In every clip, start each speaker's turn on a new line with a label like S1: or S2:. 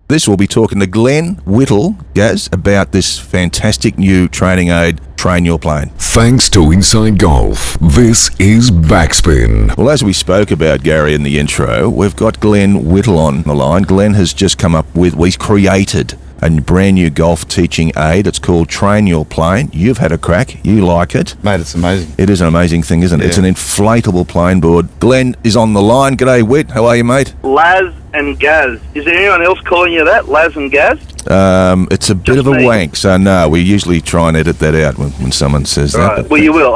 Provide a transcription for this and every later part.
S1: this, we'll be talking to Glenn Whittle, Gaz, about this fantastic new training aid, Train Your Plane.
S2: Thanks to Inside Golf, this is Backspin.
S1: Well, as we spoke about, Gary, in the intro, we've got Glenn Whittle on the line. Glenn has just come up with, he's created a brand new golf teaching aid. It's called Train Your Plane. You've had a crack. You like it.
S3: Mate, it's amazing.
S1: It is an amazing thing, isn't it?
S3: Yeah.
S1: It's an inflatable plane board. Glenn is on the line. G'day, Whit. How are you, mate?
S4: Laz and Gaz. Is there anyone else calling you that? Laz and Gaz?
S1: It's a bit of a wank, so no, we usually try and edit that out when someone says
S4: Right.
S1: that.
S4: Well, you will.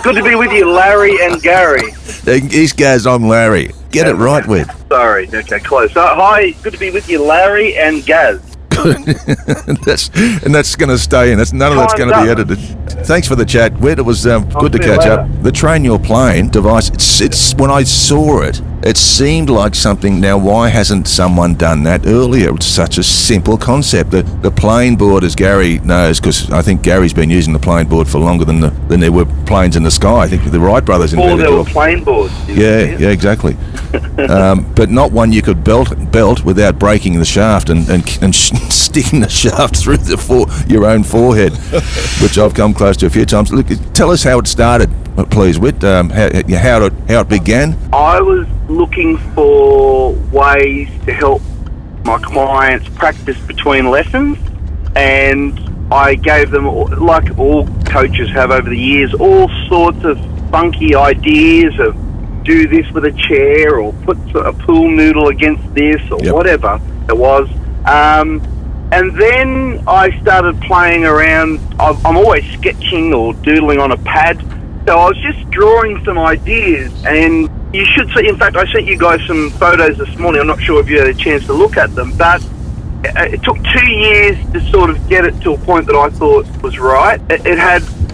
S4: Good to be with you, Larry and Gary.
S1: He's Gaz, I'm Larry. Get it right, Whit.
S4: Sorry. Okay, close. Hi, good to be with you, Larry and Gaz.
S1: that's going to stay in. None of that's going to be edited. Thanks for the chat, Whit. It was good to
S4: see you
S1: catch
S4: later.
S1: up. The Train Your Plane device. It's when I saw it, it seemed like something. Now, why hasn't someone done that earlier? It's such a simple concept. The plane board, as Gary knows, because I think Gary's been using the plane board for longer than there were planes in the sky. I think the Wright brothers
S4: Before
S1: invented
S4: there
S1: it.
S4: were plane boards.
S1: Yeah, exactly. But not one you could belt without breaking the shaft and sticking the shaft through your own forehead, which I've come close to a few times. Look, tell us how it started, please, Whit. How it began.
S4: I was looking for ways to help my clients practice between lessons, and I gave them, like all coaches have over the years, all sorts of funky ideas of do this with a chair or put a pool noodle against this or whatever it was. And then I started playing around. I'm always sketching or doodling on a pad. So I was just drawing some ideas, and you should see, in fact, I sent you guys some photos this morning. I'm not sure if you had a chance to look at them, but it took 2 years to sort of get it to a point that I thought was right.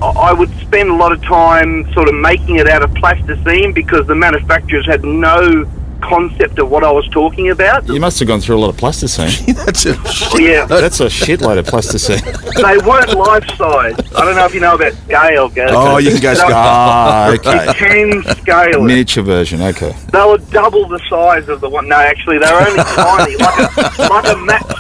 S4: I would spend a lot of time sort of making it out of plasticine because the manufacturers had no concept of what I was talking about.
S3: You must have gone through a lot of plasticine.
S1: That's it.
S4: Yeah.
S3: That's a shitload of plasticine.
S4: They weren't life-size. I don't know if you know about scale, Gaz.
S1: Oh, you can go scale.
S3: Okay.
S4: You can scale it.
S3: Miniature version, okay.
S4: They were double the size of the one. No, actually, they were only tiny, like a match.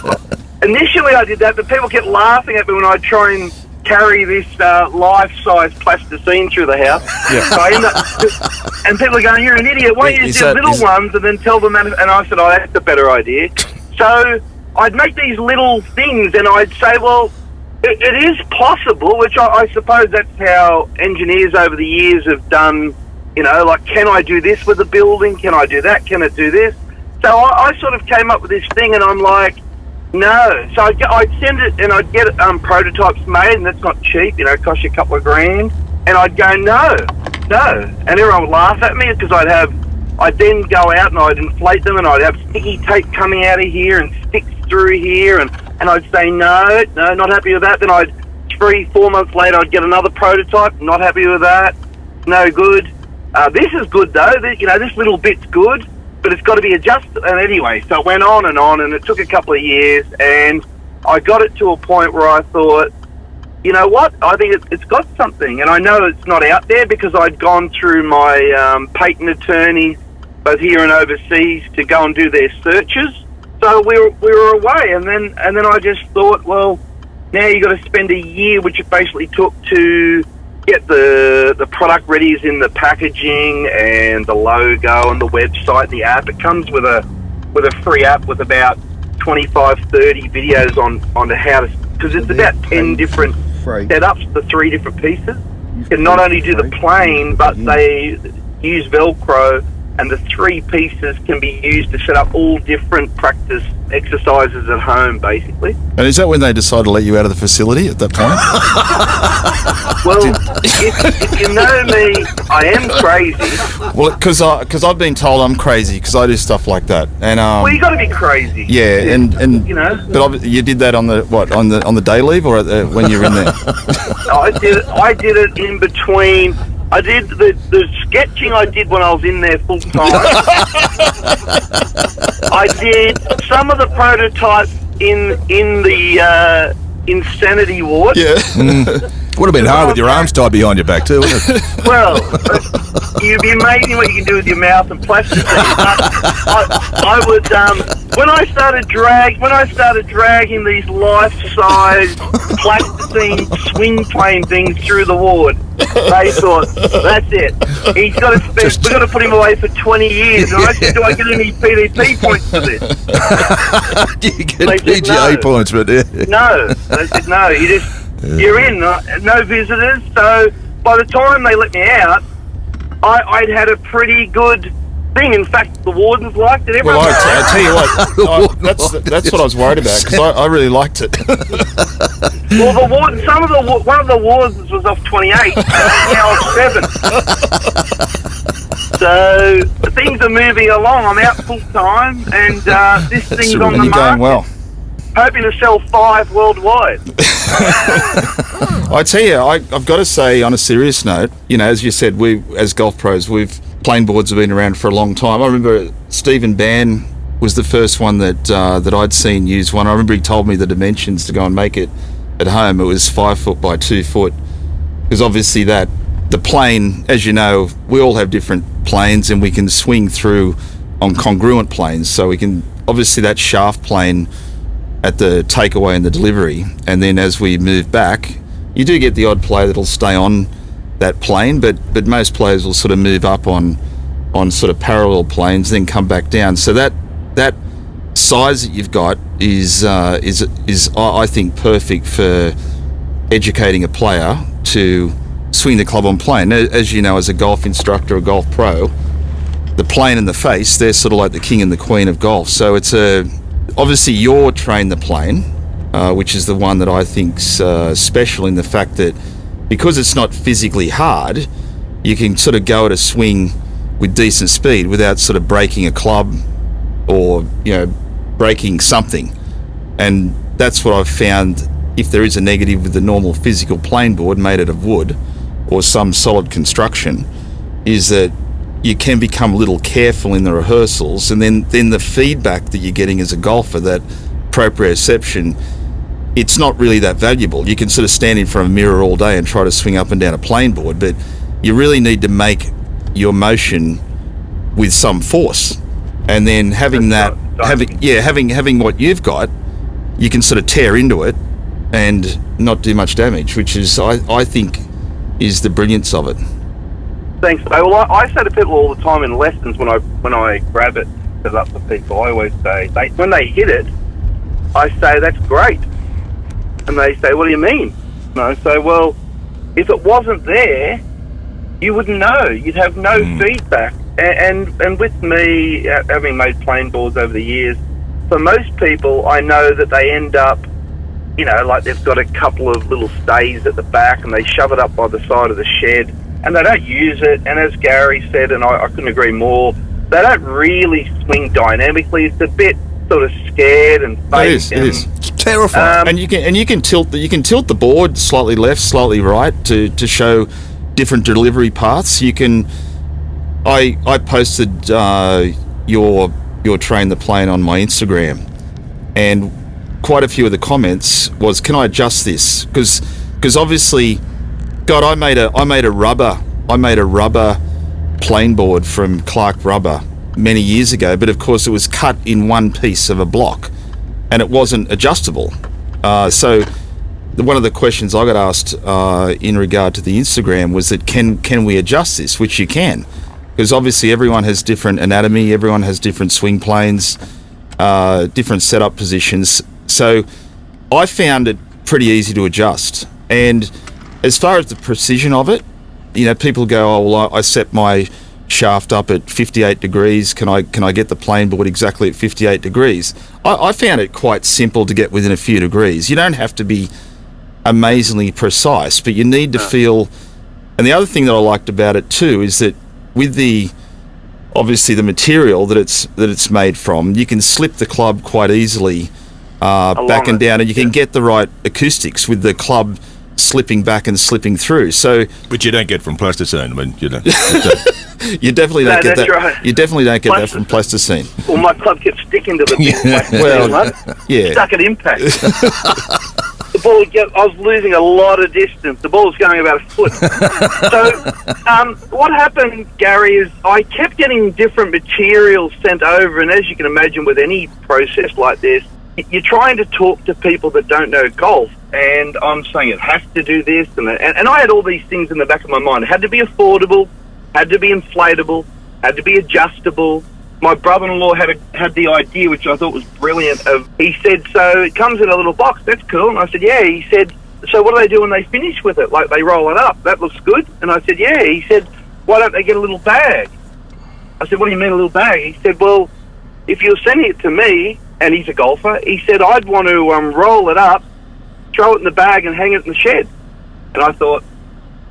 S4: Initially, I did that, but people kept laughing at me when I'd try and carry this life-size plasticine through the house.
S3: Yeah.
S4: So I end up, and people are going, "You're an idiot. Why don't you do little ones and then tell them?" And I said, "Oh, that's a better idea." So I'd make these little things, and I'd say, "Well, it is possible," which I suppose that's how engineers over the years have done. You know, like, can I do this with a building? Can I do that? Can it do this? So I sort of came up with this thing, and I'm like, no. So I'd send it, and I'd get prototypes made, and that's not cheap, you know, it costs you a couple of grand. And I'd go, no. And everyone would laugh at me because I'd then go out and I'd inflate them, and I'd have sticky tape coming out of here and sticks through here, and I'd say, no, not happy with that. Then 3-4 months later, I'd get another prototype, not happy with that, no good. This is good though, this little bit's good, but it's got to be adjusted. And anyway, so it went on, and it took a couple of years, and I got it to a point where I thought, you know what, I think it's got something. And I know it's not out there because I'd gone through my patent attorneys, both here and overseas, to go and do their searches. So we were away, and then I just thought, well, now you've got to spend a year, which it basically took to get the product ready, as in the packaging and the logo and the website and the app. It comes with a free app with about 25-30 videos on how to, because it's about 10 different setups for 3 different pieces. You can not only do the plane, but they use Velcro, and the 3 pieces can be used to set up all different practice exercises at home, basically.
S3: And is that when they decided to let you out of the facility at that point?
S4: Well, if you know me, I am crazy.
S3: Well, because I've been told I'm crazy because I do stuff like that. And
S4: well, you got to be crazy.
S3: Yeah, and
S4: you know.
S3: But you did that on the day leave or when you're in there?
S4: I did it in between. I did the sketching I did when I was in there full time. I did some of the prototypes in the insanity ward.
S3: Yeah.
S1: Would have been hard with your arms tied behind your back too, wouldn't it?
S4: Well, you'd be amazing what you can do with your mouth and plasticine. I would when I started dragging these life-size plasticine swing plane things through the ward, they thought, that's it. We've got to put him away for 20 years. And I said, do I get any PDP points for this?
S1: You get PGA points, but
S4: No. They said, no, you're in, no visitors. So by the time they let me out, I'd had a pretty good thing. In fact, the wardens liked it. Everyone
S3: Well, I tell you what, that's what I was worried about, because I really liked it.
S4: Well, one of the wardens was off 28, now off 7. So things are moving along. I'm out full time, and this thing's on the
S3: You're
S4: market.
S3: going well.
S4: Hoping to sell 5 worldwide.
S3: I tell you, I've got to say, on a serious note, as you said, we as golf pros, plane boards have been around for a long time. I remember Stephen Bann was the first one that I'd seen use one. I remember he told me the dimensions to go and make it at home. It was 5 foot by 2 foot, because obviously the plane, as you know, we all have different planes, and we can swing through on congruent planes. So we can, obviously, that shaft plane at the takeaway and the delivery, and then as we move back, you do get the odd player that'll stay on that plane, but most players will sort of move up on sort of parallel planes, then come back down. So that size that you've got is I think perfect for educating a player to swing the club on plane. As you know, as a golf instructor, a golf pro, the plane and the face, they're sort of like the king and the queen of golf. So it's obviously you're trained the plane, which is the one that I think's special in the fact that because it's not physically hard, you can sort of go at a swing with decent speed without sort of breaking a club or breaking something. And that's what I've found. If there is a negative with the normal physical plane board made out of wood or some solid construction, is that you can become a little careful in the rehearsals, and then the feedback that you're getting as a golfer, that proprioception, it's not really that valuable. You can sort of stand in front of a mirror all day and try to swing up and down a plane board, but you really need to make your motion with some force. And then having having what you've got, you can sort of tear into it and not do much damage, which is, I think, is the brilliance of it.
S4: Thanks. Well, I say to people all the time in lessons when I grab it, set it up for people, I always say, when they hit it, I say, that's great. And they say, what do you mean? And I say, well, if it wasn't there, you wouldn't know. You'd have no feedback. And with me, having made plane boards over the years, for most people, I know that they end up, like they've got a couple of little stays at the back and they shove it up by the side of the shed and they don't use it. And as Gary said, and I couldn't agree more, they don't really swing dynamically. It's a bit sort of scared and fake.
S3: It is.
S1: It's terrifying.
S3: And you can tilt the board slightly left, slightly right to show different delivery paths. You can. I posted your train the plane on my Instagram, and quite a few of the comments was, can I adjust this? Because obviously, God, I made a rubber plane board from Clark Rubber many years ago, but of course it was cut in one piece of a block and it wasn't adjustable. So one of the questions I got asked in regard to the Instagram was that can we adjust this, which you can, because obviously everyone has different anatomy, everyone has different swing planes, different setup positions. So I found it pretty easy to adjust. And as far as the precision of it, people go, oh, well, I set my shaft up at 58 degrees. Can I get the plane board exactly at 58 degrees? I found it quite simple to get within a few degrees. You don't have to be amazingly precise, but you need to feel. And the other thing that I liked about it too is that with obviously the material that it's made from, you can slip the club quite easily back and down, and you can get the right acoustics with the club slipping back and slipping through. So,
S1: which you don't get from plasticine. I mean, you don't.
S3: You definitely don't get that.
S4: Right.
S3: You definitely don't get that from plasticine.
S4: Well, my club kept sticking to the
S3: Well, yeah.
S4: Stuck at impact. ball I was losing a lot of distance. The ball was going about a foot. So what happened, Gary, is I kept getting different materials sent over, and as you can imagine with any process like this, you're trying to talk to people that don't know golf, and I'm saying it has to do this, and I had all these things in the back of my mind. It had to be affordable, had to be inflatable, had to be adjustable. My brother-in-law had the idea, which I thought was brilliant, he said, so it comes in a little box, that's cool. And I said, yeah. He said, so what do they do when they finish with it? Like, they roll it up, that looks good? And I said, yeah. He said, why don't they get a little bag? I said, what do you mean a little bag? He said, well, if you're sending it to me, and he's a golfer, he said, I'd want to roll it up, throw it in the bag and hang it in the shed. And I thought,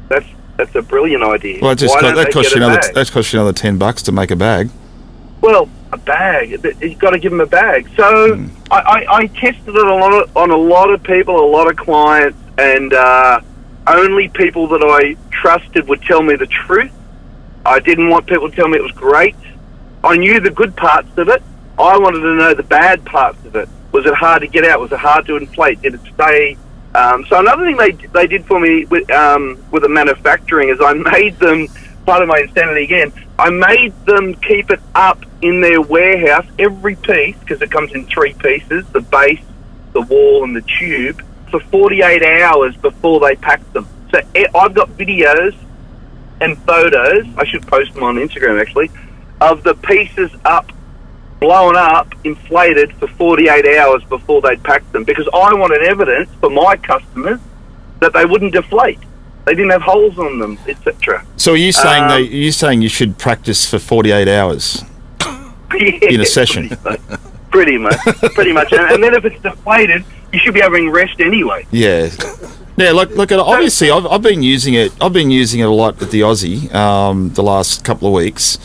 S4: that's a brilliant idea.
S3: Well, that costs you another $10 to make a bag.
S4: Well, a bag. You've got to give them a bag. So I tested it on a lot of people, a lot of clients, and only people that I trusted would tell me the truth. I didn't want people to tell me it was great. I knew the good parts of it. I wanted to know the bad parts of it. Was it hard to get out? Was it hard to inflate? Did it stay? So another thing they did for me with the manufacturing is I made them, part of my insanity again, I made them keep it up in their warehouse, every piece, because it comes in 3 pieces, the base, the wall and the tube, for 48 hours before they packed them. So I've got videos and photos, I should post them on Instagram actually, of the pieces up, blown up, inflated for 48 hours before they'd packed them, because I wanted evidence for my customers that they wouldn't deflate. They didn't have holes on them, etc.
S3: So are you saying you should practice for 48 hours in a session?
S4: Pretty much. And then if it's deflated, you should be having rest anyway.
S3: Yeah. Yeah, look. Obviously, I've been using it. I've been using it a lot at the Aussie the last couple of weeks,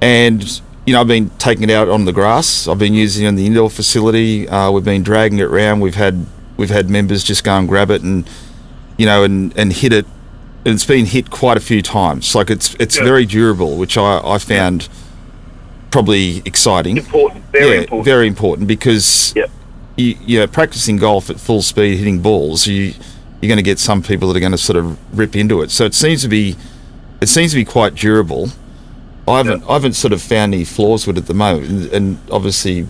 S3: and I've been taking it out on the grass. I've been using it in the indoor facility. We've been dragging it around. We've had members just go and grab it and hit it. And it's been hit quite a few times. Like it's very durable, which I found probably exciting. Very important because practicing golf at full speed, hitting balls, you're going to get some people that are going to sort of rip into it. So it seems to be quite durable. I haven't sort of found any flaws with it at the moment, and obviously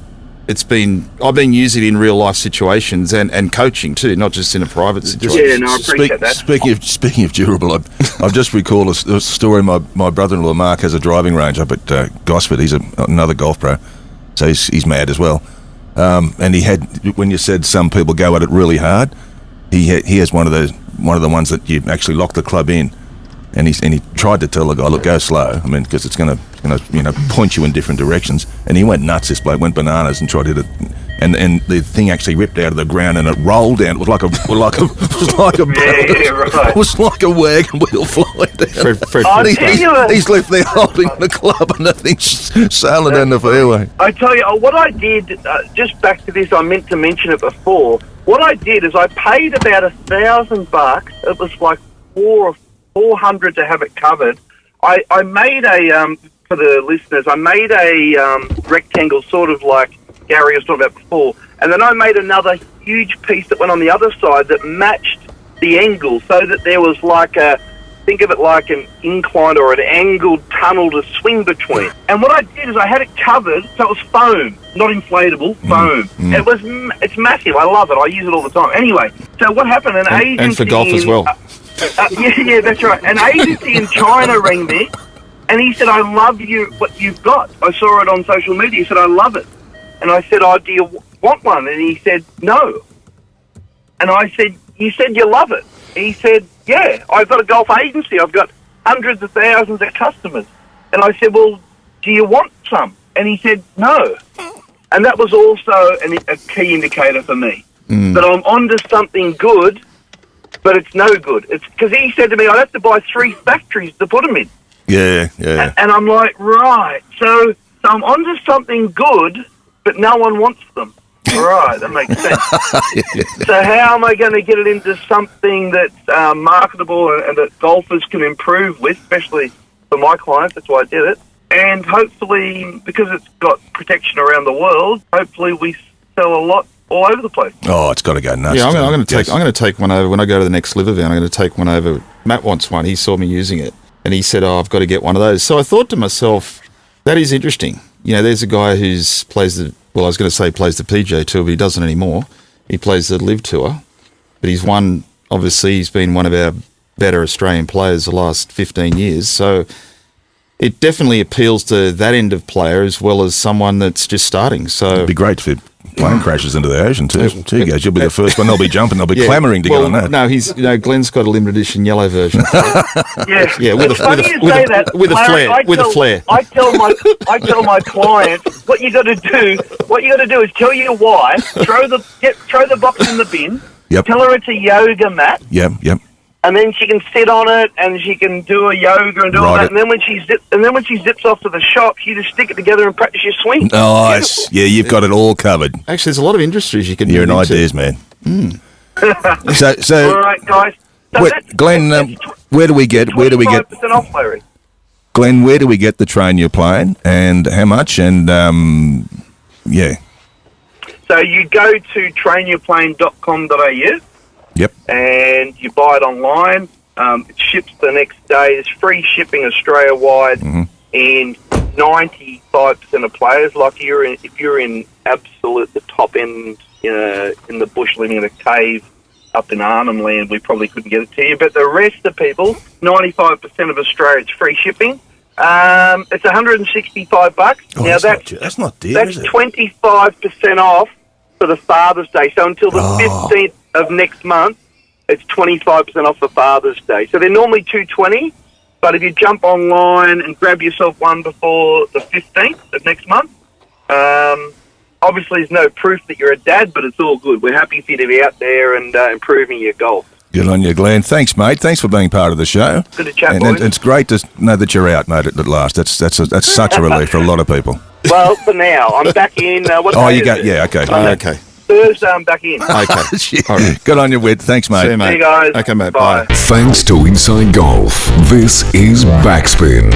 S3: I've been using it in real life situations and coaching too, not just in a private situation.
S4: Yeah, no, I appreciate that.
S1: Speaking of durable, I've just recalled a story. My brother-in-law Mark has a driving range up at Gosford. He's another golf pro, so he's mad as well. And he had, when you said some people go at it really hard, he has one of the ones that you actually lock the club in. And he tried to tell the guy, look, go slow. I mean, because it's going to point you in different directions. And he went nuts. This bloke went bananas and tried to hit it. And the thing actually ripped out of the ground and it rolled down. It was like a wagon wheel flying down. He's left there holding the club and the thing's sailing down the fairway.
S4: I tell you, what I did, just back to this, I meant to mention it before. What I did is I paid about $1,000. It was like $400 to have it covered. I made for the listeners, I made a rectangle, sort of like Gary was talking about before, and then I made another huge piece that went on the other side that matched the angle, so that there was think of it like an incline or an angled tunnel to swing between. And what I did is I had it covered, so it was foam, not inflatable, foam. It's massive. I love it. I use it all the time. Anyway, so what happened? An agency
S3: and for golf as well.
S4: Yeah, that's right. An agency in China rang me, and he said, "I love what you've got. I saw it on social media." He said, "I love it," and I said, "Oh, do you want one?" And he said, "No." And I said, "You said you love it." He said, "Yeah, I've got a golf agency. I've got hundreds of thousands of customers." And I said, "Well, do you want some?" And he said, "No." And that was also a key indicator for me that I'm onto something good. But it's no good. It's because he said to me, I'd have to buy 3 factories to put them in.
S1: Yeah.
S4: And I'm like, right. So I'm onto something good, but no one wants them. Right, that makes sense. So how am I going to get it into something that's marketable and that golfers can improve with, especially for my clients? That's why I did it. And hopefully, because it's got protection around the world, hopefully we sell a lot all over the place.
S1: Oh, it's got to go nuts.
S3: Yeah, I'm
S1: Tom.
S3: going to
S1: Yes.
S3: take one over when I go to the next live event. I'm going to take one over. Matt wants one. He saw me using it, and he said, "Oh, I've got to get one of those." So I thought to myself, that is interesting. You know, there's a guy plays the PJ Tour, but he doesn't anymore. He plays the Live Tour, but he's been one of our better Australian players the last 15 years. So it definitely appeals to that end of player as well as someone that's just starting. So
S1: It'd be great if plane crashes into the ocean too. Gee, guys, you'll be the first one. They'll be jumping. They'll be clamouring to get on that.
S3: No, Glenn's got a limited edition yellow version.
S4: Yeah,
S3: with a flare.
S4: I tell my clients what you got to do. What you got to do is tell your wife, throw the box in the bin.
S1: Yep.
S4: Tell her it's a yoga mat.
S1: Yep.
S4: And then she can sit on it, and she can do a yoga and do all that. And then when she zips off to the shop, you just stick it together and practice your swing.
S1: Nice.
S4: Beautiful.
S1: Yeah, you've got it all covered.
S3: Actually, there's a lot of industries you can
S1: You're
S3: do
S1: an
S3: into.
S1: ideas man. So
S4: All right, guys. So
S1: Glenn, where do we get
S4: 25% off, Larry.
S1: Glenn? Where do we get the train you're playing, and how much? And yeah.
S4: So you go to trainyourplane.com.au.
S1: Yep.
S4: And you buy it online. It ships the next day. It's free shipping Australia-wide, and 95% of players, like if you're in absolute the top end, in the bush, living in a cave up in Arnhem Land, we probably couldn't get it to you. But the rest of people, 95% of Australia, it's free shipping. It's $165.
S1: Oh,
S4: now
S1: that's not dear,
S4: that's
S1: is it?
S4: 25% off for the Father's Day. So until the 15th of next month, it's 25% off for Father's Day. So they're normally $220, but if you jump online and grab yourself one before the 15th of next month, obviously there's no proof that you're a dad, but it's all good. We're happy for you to be out there and improving your golf.
S1: Good on you, Glenn. Thanks, mate. Thanks for being part of the show.
S4: Good to chat,
S1: and
S4: boys.
S1: it's great to know that you're out, mate, at last. That's such a relief for a lot of people.
S4: Well, for now, I'm back in. What day is it?
S1: Yeah, okay.
S3: Okay.
S4: Thursday, I'm back in.
S3: Okay. All right.
S1: Good on you, Whit. Thanks, mate.
S3: See you, mate.
S4: See you guys.
S3: Okay, mate.
S4: Bye.
S3: Bye.
S2: Thanks to Inside Golf, this is Backspin.